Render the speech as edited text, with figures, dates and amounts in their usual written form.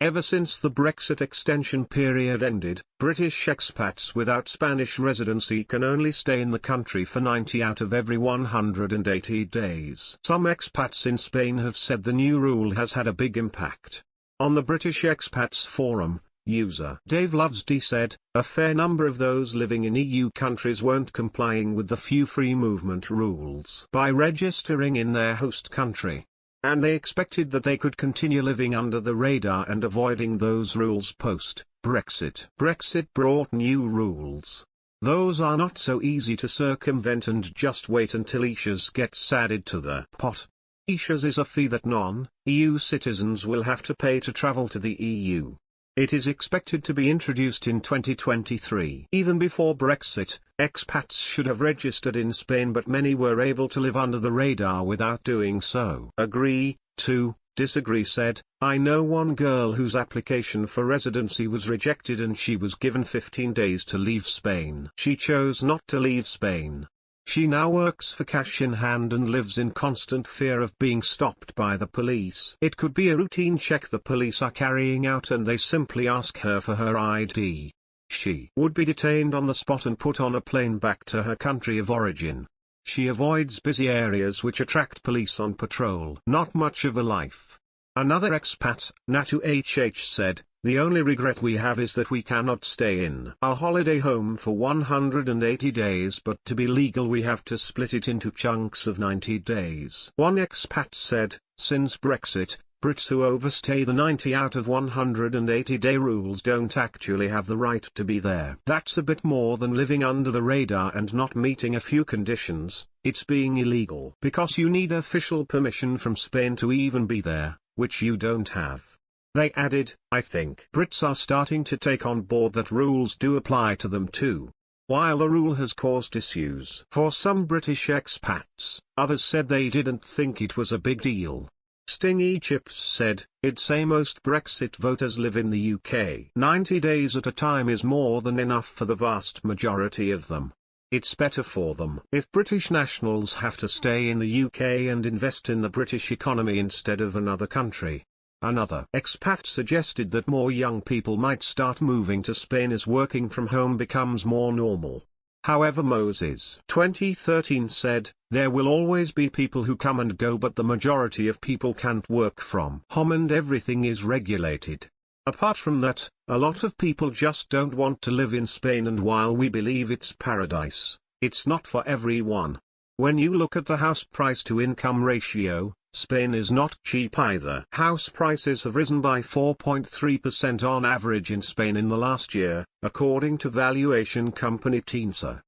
Ever since the Brexit extension period ended, British expats without Spanish residency can only stay in the country for 90 out of every 180 days. Some expats in Spain have said the new rule has had a big impact. On the British Expats Forum, user Dave Lovesdy said, a fair number of those living in EU countries weren't complying with the few free movement rules by registering in their host country. And they expected that they could continue living under the radar and avoiding those rules post-Brexit. Brexit brought new rules. Those are not so easy to circumvent, and just wait until ETIAS gets added to the pot. ETIAS is a fee that non-EU citizens will have to pay to travel to the EU. It is expected to be introduced in 2023. Even before Brexit, expats should have registered in Spain, but many were able to live under the radar without doing so. Agree to disagree said, I know one girl whose application for residency was rejected and she was given 15 days to leave Spain. She chose not to leave Spain. She now works for cash in hand and lives in constant fear of being stopped by the police. It could be a routine check the police are carrying out and they simply ask her for her ID. She would be detained on the spot and put on a plane back to her country of origin. She avoids busy areas which attract police on patrol. Not much of a life. Another expat, Natu HH, said, the only regret we have is that we cannot stay in our holiday home for 180 days, but to be legal we have to split it into chunks of 90 days. One expat said, since Brexit, Brits who overstay the 90 out of 180 day rules don't actually have the right to be there. That's a bit more than living under the radar and not meeting a few conditions. It's being illegal because you need official permission from Spain to even be there, which you don't have. They added, I think Brits are starting to take on board that rules do apply to them too. While the rule has caused issues for some British expats, others said they didn't think it was a big deal. Stingy Chips said, I'd say most Brexit voters live in the UK. 90 days at a time is more than enough for the vast majority of them. It's better for them. If British nationals have to stay in the UK and invest in the British economy instead of another country. Another expat suggested that more young people might start moving to Spain as working from home becomes more normal. However, Moses 2013 said, there will always be people who come and go, but the majority of people can't work from home and everything is regulated. Apart from that, a lot of people just don't want to live in Spain, and while we believe it's paradise, it's not for everyone. When you look at the house price to income ratio, Spain is not cheap either. House prices have risen by 4.3% on average in Spain in the last year, according to valuation company Tinsa.